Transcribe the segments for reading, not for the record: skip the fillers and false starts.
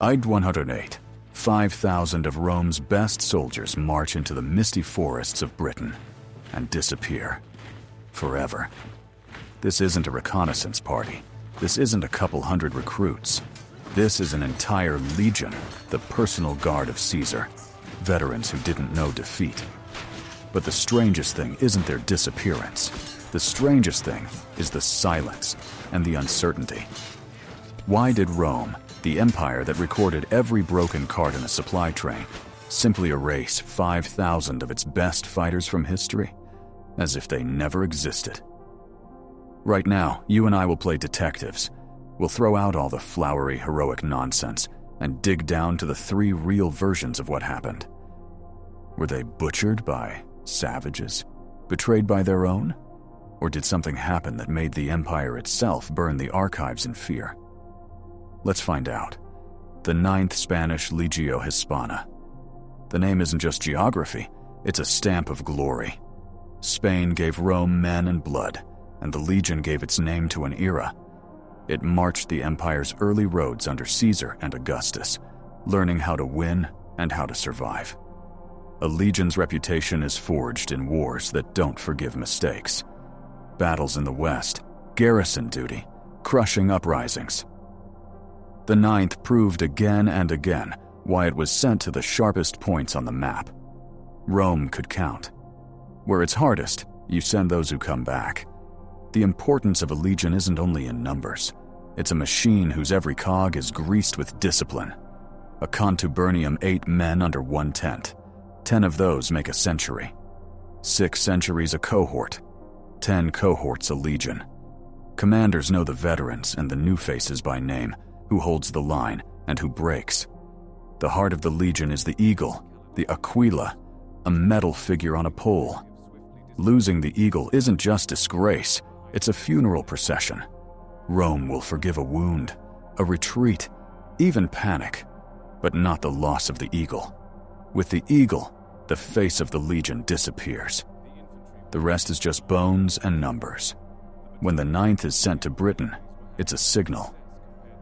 Id 108. 5,000 of Rome's best soldiers march into the misty forests of Britain and disappear. Forever. This isn't a reconnaissance party. This isn't a couple hundred recruits. This is an entire legion, the personal guard of Caesar, veterans who didn't know defeat. But the strangest thing isn't their disappearance. The strangest thing is the silence and the uncertainty. Why did Rome, the empire that recorded every broken cart in a supply train, simply erase 5,000 of its best fighters from history, as if they never existed? Right now, you and I will play detectives. We'll throw out all the flowery, heroic nonsense and dig down to the 3 real versions of what happened. Were they butchered by savages, betrayed by their own? Or did something happen that made the empire itself burn the archives in fear? Let's find out. The Ninth Spanish Legio Hispana. The name isn't just geography, it's a stamp of glory. Spain gave Rome men and blood, and the Legion gave its name to an era. It marched the empire's early roads under Caesar and Augustus, learning how to win and how to survive. A legion's reputation is forged in wars that don't forgive mistakes. Battles in the West, garrison duty, crushing uprisings. The Ninth proved again and again why it was sent to the sharpest points on the map. Rome could count. Where it's hardest, you send those who come back. The importance of a legion isn't only in numbers. It's a machine whose every cog is greased with discipline. A contubernium 8 men under one tent. 10 of those make a century. 6 centuries a cohort. 10 cohorts a legion. Commanders know the veterans and the new faces by name, who holds the line and who breaks. The heart of the legion is the eagle, the aquila, a metal figure on a pole. Losing the eagle isn't just disgrace, it's a funeral procession. Rome will forgive a wound, a retreat, even panic, but not the loss of the eagle. With the eagle, the face of the legion disappears. The rest is just bones and numbers. When the Ninth is sent to Britain, it's a signal.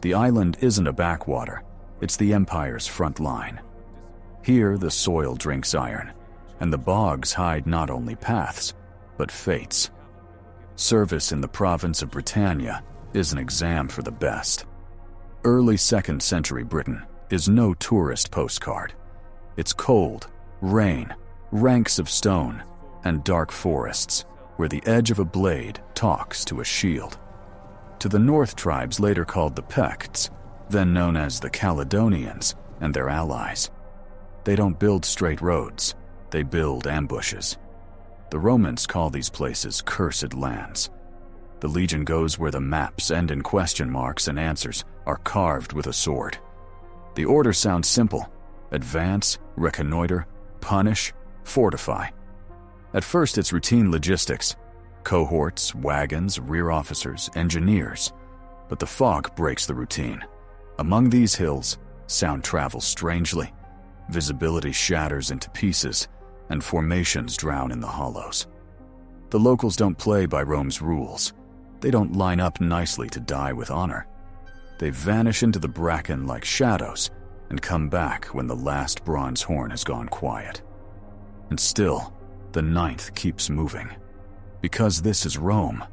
The island isn't a backwater, it's the empire's front line. Here the soil drinks iron, and the bogs hide not only paths, but fates. Service in the province of Britannia is an exam for the best. Early 2nd century Britain is no tourist postcard. It's cold, rain, ranks of stone, and dark forests where the edge of a blade talks to a shield. To the north, tribes later called the Pects, then known as the Caledonians, and their allies. They don't build straight roads, they build ambushes. The Romans call these places cursed lands. The legion goes where the maps end in question marks and answers are carved with a sword. The order sounds simple: advance, reconnoiter, punish, fortify. At first it's routine logistics: cohorts, wagons, rear officers, engineers. But the fog breaks the routine. Among these hills, sound travels strangely. Visibility shatters into pieces, and formations drown in the hollows. The locals don't play by Rome's rules. They don't line up nicely to die with honor. They vanish into the bracken like shadows and come back when the last bronze horn has gone quiet. And still, the Ninth keeps moving. Because this is Rome.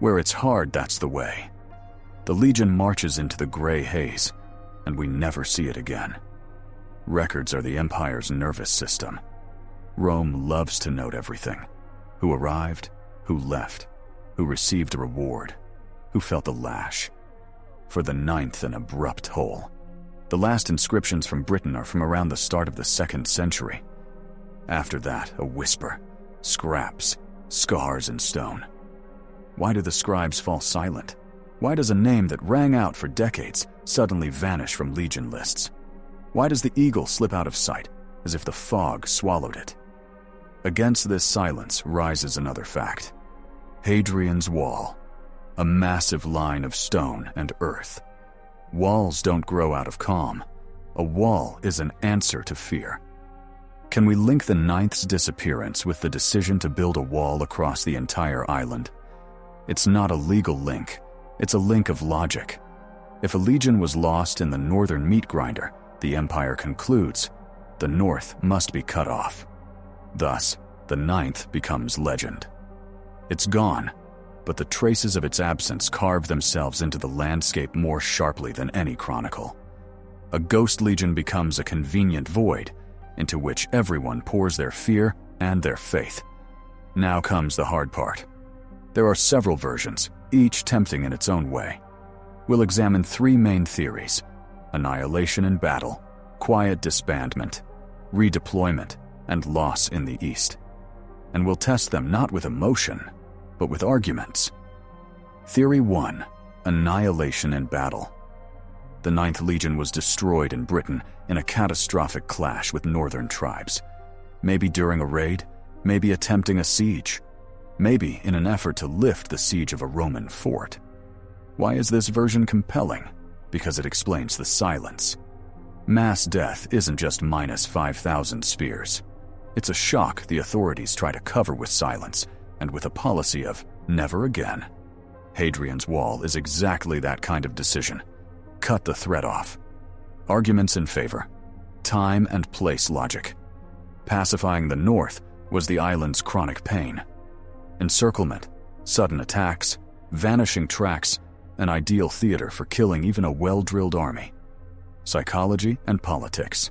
Where it's hard, that's the way. The legion marches into the gray haze, and we never see it again. Records are the empire's nervous system. Rome loves to note everything: who arrived, who left, who received a reward, who felt the lash. For the Ninth, an abrupt hole. The last inscriptions from Britain are from around the start of the 2nd century. After that, a whisper, scraps, scars in stone. Why do the scribes fall silent? Why does a name that rang out for decades suddenly vanish from legion lists? Why does the eagle slip out of sight, as if the fog swallowed it? Against this silence rises another fact. Hadrian's Wall, a massive line of stone and earth. Walls don't grow out of calm. A wall is an answer to fear. Can we link the Ninth's disappearance with the decision to build a wall across the entire island? It's not a legal link. It's a link of logic. If a legion was lost in the northern meat grinder, the Empire concludes, the North must be cut off. Thus, the Ninth becomes legend. It's gone, but the traces of its absence carve themselves into the landscape more sharply than any chronicle. A ghost legion becomes a convenient void into which everyone pours their fear and their faith. Now comes the hard part. There are several versions, each tempting in its own way. We'll examine three main theories: annihilation in battle, quiet disbandment, redeployment, and loss in the East. And we'll test them not with emotion, but with arguments. Theory 1. Annihilation in battle. The Ninth Legion was destroyed in Britain in a catastrophic clash with northern tribes. Maybe during a raid, maybe attempting a siege, maybe in an effort to lift the siege of a Roman fort. Why is this version compelling? Because it explains the silence. Mass death isn't just minus 5,000 spears. It's a shock the authorities try to cover with silence, and with a policy of never again. Hadrian's Wall is exactly that kind of decision. Cut the threat off. Arguments in favor. Time and place logic. Pacifying the North was the island's chronic pain. Encirclement, sudden attacks, vanishing tracks, an ideal theater for killing even a well-drilled army. Psychology and politics.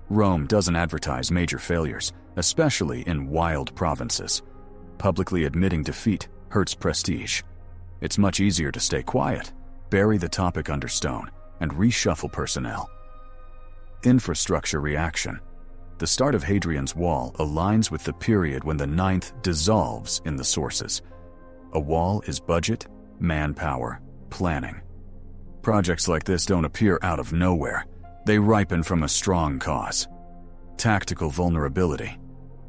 Rome doesn't advertise major failures, especially in wild provinces. Publicly admitting defeat hurts prestige. It's much easier to stay quiet, bury the topic under stone, and reshuffle personnel. Infrastructure reaction. The start of Hadrian's Wall aligns with the period when the Ninth dissolves in the sources. A wall is budget, manpower, planning. Projects like this don't appear out of nowhere. They ripen from a strong cause. Tactical vulnerability.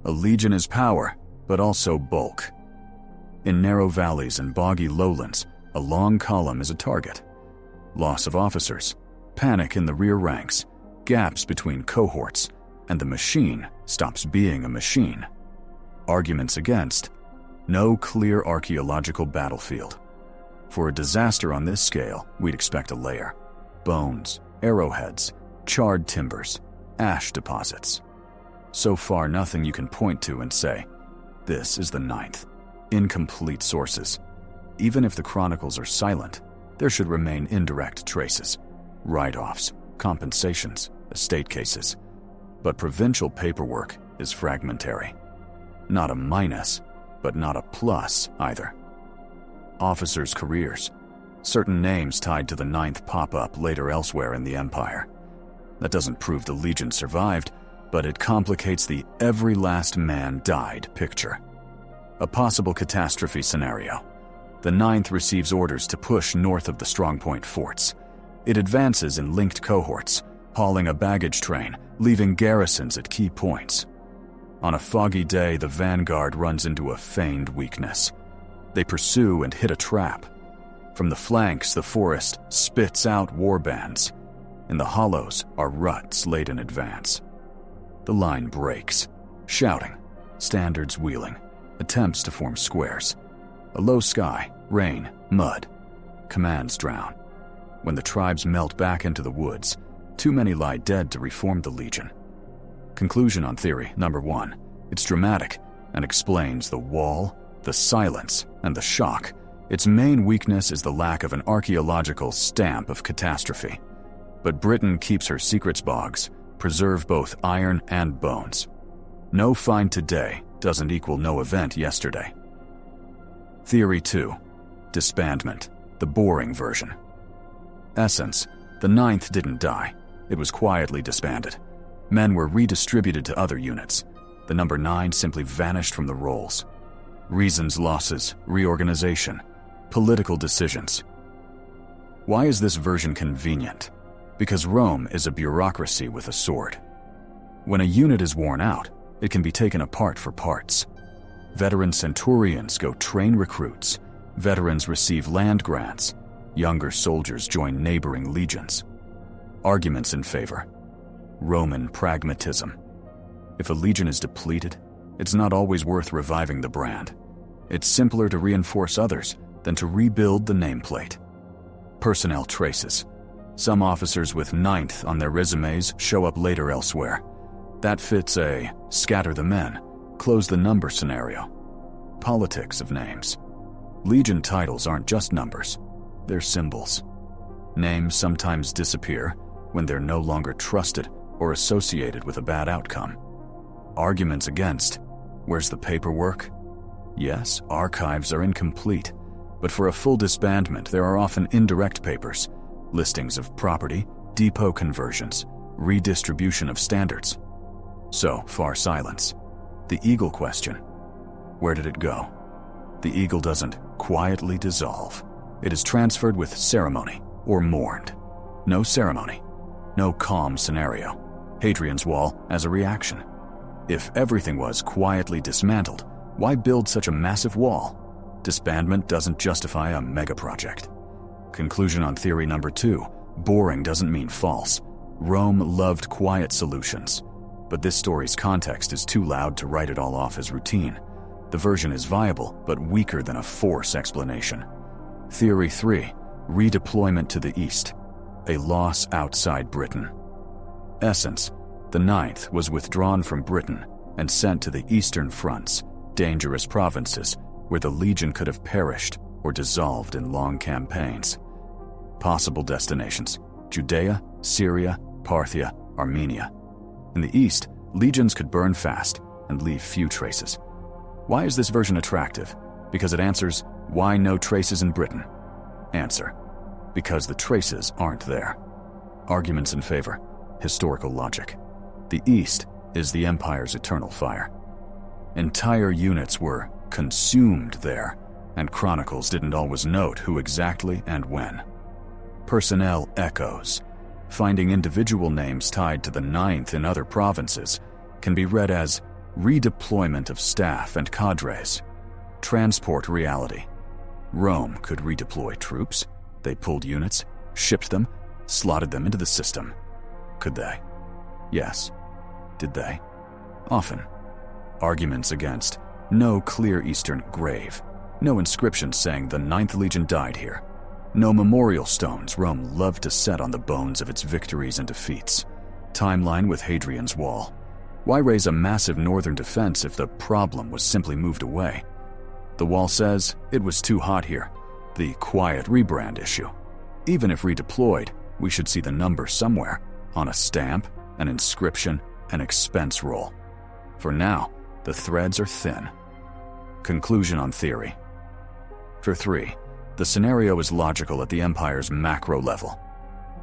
A legion is power, but also bulk. In narrow valleys and boggy lowlands, a long column is a target. Loss of officers, panic in the rear ranks, gaps between cohorts, and the machine stops being a machine. Arguments against: no clear archaeological battlefield. For a disaster on this scale, we'd expect a layer. Bones, arrowheads, charred timbers, ash deposits. So far, nothing you can point to and say, this is the Ninth. Incomplete sources. Even if the chronicles are silent, there should remain indirect traces. Write-offs, compensations, estate cases. But provincial paperwork is fragmentary. Not a minus, but not a plus either. Officers' careers. Certain names tied to the Ninth pop up later elsewhere in the Empire. That doesn't prove the Legion survived, but it complicates the every last man died picture. A possible catastrophe scenario. The Ninth receives orders to push north of the strongpoint forts. It advances in linked cohorts, hauling a baggage train, leaving garrisons at key points. On a foggy day, the vanguard runs into a feigned weakness. They pursue and hit a trap. From the flanks, the forest spits out warbands. In the hollows are ruts laid in advance. The line breaks, shouting, standards wheeling, attempts to form squares. A low sky, rain, mud. Commands drown. When the tribes melt back into the woods, too many lie dead to reform the Legion. Conclusion on theory number 1. It's dramatic and explains the wall, the silence, and the shock. Its main weakness is the lack of an archaeological stamp of catastrophe. But Britain keeps her secrets bogs, preserve both iron and bones. No find today doesn't equal no event yesterday. Theory 2. Disbandment, the boring version. Essence, the Ninth didn't die. It was quietly disbanded. Men were redistributed to other units. The number 9 simply vanished from the rolls. Reasons: losses, reorganization, political decisions. Why is this version convenient? Because Rome is a bureaucracy with a sword. When a unit is worn out, it can be taken apart for parts. Veteran centurions go train recruits. Veterans receive land grants. Younger soldiers join neighboring legions. Arguments in favor. Roman pragmatism. If a legion is depleted, it's not always worth reviving the brand. It's simpler to reinforce others than to rebuild the nameplate. Personnel traces. Some officers with Ninth on their resumes show up later elsewhere. That fits a scatter the men, close the number scenario. Politics of names. Legion titles aren't just numbers, they're symbols. Names sometimes disappear when they're no longer trusted or associated with a bad outcome. Arguments against. Where's the paperwork? Yes, archives are incomplete, but for a full disbandment there are often indirect papers, listings of property, depot conversions, redistribution of standards. So far silence. The Eagle question. Where did it go? The Eagle doesn't quietly dissolve. It is transferred with ceremony or mourned. No ceremony. No calm scenario. Hadrian's Wall as a reaction. If everything was quietly dismantled, why build such a massive wall? Disbandment doesn't justify a mega project. Conclusion on theory number 2. Boring doesn't mean false. Rome loved quiet solutions. But this story's context is too loud to write it all off as routine. The version is viable, but weaker than a force explanation. Theory 3. Redeployment to the east. A loss outside Britain. Essence. The Ninth was withdrawn from Britain and sent to the eastern fronts, dangerous provinces where the Legion could have perished or dissolved in long campaigns. Possible destinations: Judea, Syria, Parthia, Armenia. In the east, legions could burn fast and leave few traces. Why is this version attractive? Because it answers, why no traces in Britain? Answer: because the traces aren't there. Arguments in favor. Historical logic. The east is the Empire's eternal fire. Entire units were consumed there, and chronicles didn't always note who exactly and when. Personnel echoes. Finding individual names tied to the Ninth in other provinces can be read as redeployment of staff and cadres. Transport reality. Rome could redeploy troops. They pulled units, shipped them, slotted them into the system. Could they? Yes. Did they? Often. Arguments against. No clear eastern grave. No inscription saying the Ninth Legion died here. No memorial stones Rome loved to set on the bones of its victories and defeats. Timeline with Hadrian's Wall. Why raise a massive northern defense if the problem was simply moved away? The wall says it was too hot here. The quiet rebrand issue. Even if redeployed, we should see the number somewhere, on a stamp, an inscription, an expense roll. For now, the threads are thin. Conclusion on theory. For 3, the scenario is logical at the Empire's macro level,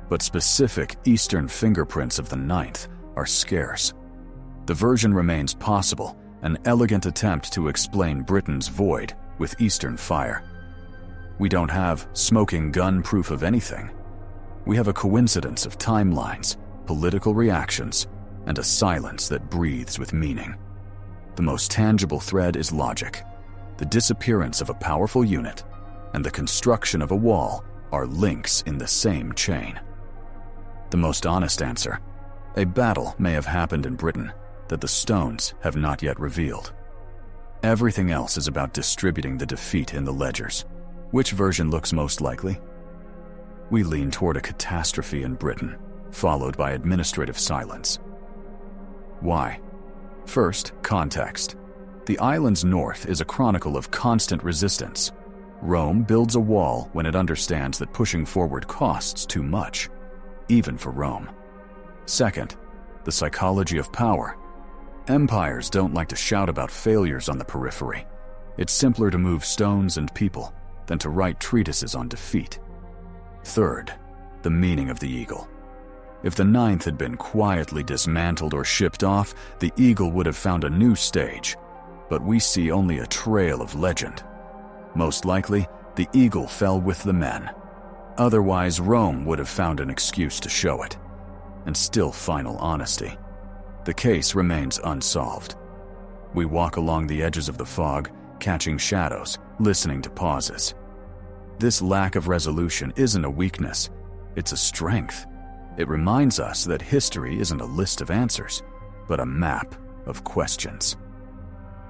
but specific Eastern fingerprints of the Ninth are scarce. The version remains possible, an elegant attempt to explain Britain's void with Eastern fire. We don't have smoking gun proof of anything. We have a coincidence of timelines, political reactions, and a silence that breathes with meaning. The most tangible thread is logic. The disappearance of a powerful unit and the construction of a wall are links in the same chain. The most honest answer: a battle may have happened in Britain that the stones have not yet revealed. Everything else is about distributing the defeat in the ledgers. Which version looks most likely? We lean toward a catastrophe in Britain, followed by administrative silence. Why? First, context. The island's north is a chronicle of constant resistance. Rome builds a wall when it understands that pushing forward costs too much, even for Rome. Second, the psychology of power. Empires don't like to shout about failures on the periphery. It's simpler to move stones and people than to write treatises on defeat. Third, the meaning of the eagle. If the Ninth had been quietly dismantled or shipped off, the eagle would have found a new stage. But we see only a trail of legend. Most likely, the eagle fell with the men. Otherwise, Rome would have found an excuse to show it. And still final honesty. The case remains unsolved. We walk along the edges of the fog, catching shadows, listening to pauses. This lack of resolution isn't a weakness, it's a strength. It reminds us that history isn't a list of answers, but a map of questions.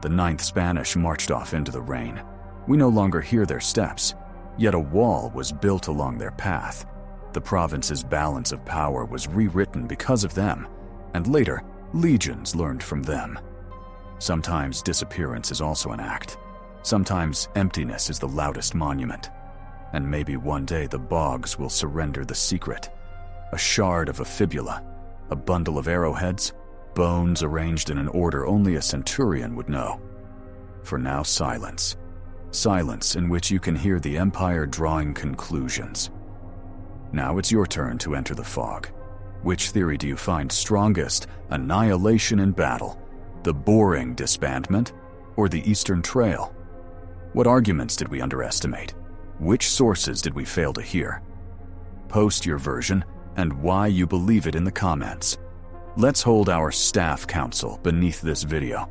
The Ninth Spanish marched off into the rain. We no longer hear their steps. Yet a wall was built along their path. The province's balance of power was rewritten because of them, and later, legions learned from them. Sometimes disappearance is also an act. Sometimes emptiness is the loudest monument. And maybe one day the bogs will surrender the secret. A shard of a fibula, a bundle of arrowheads, bones arranged in an order only a centurion would know. For now, silence. Silence in which you can hear the Empire drawing conclusions. Now it's your turn to enter the fog. Which theory do you find strongest? Annihilation in battle, the boring disbandment, or the Eastern Trail? What arguments did we underestimate? Which sources did we fail to hear? Post your version and why you believe it in the comments. Let's hold our staff council beneath this video.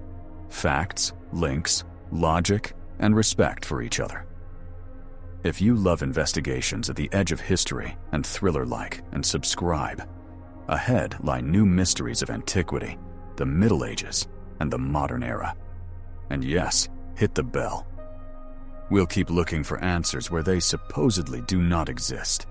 Facts, links, logic, and respect for each other. If you love investigations at the edge of history and thriller-like, and subscribe. Ahead lie new mysteries of antiquity, the Middle Ages, and the modern era. And yes, hit the bell. We'll keep looking for answers where they supposedly do not exist.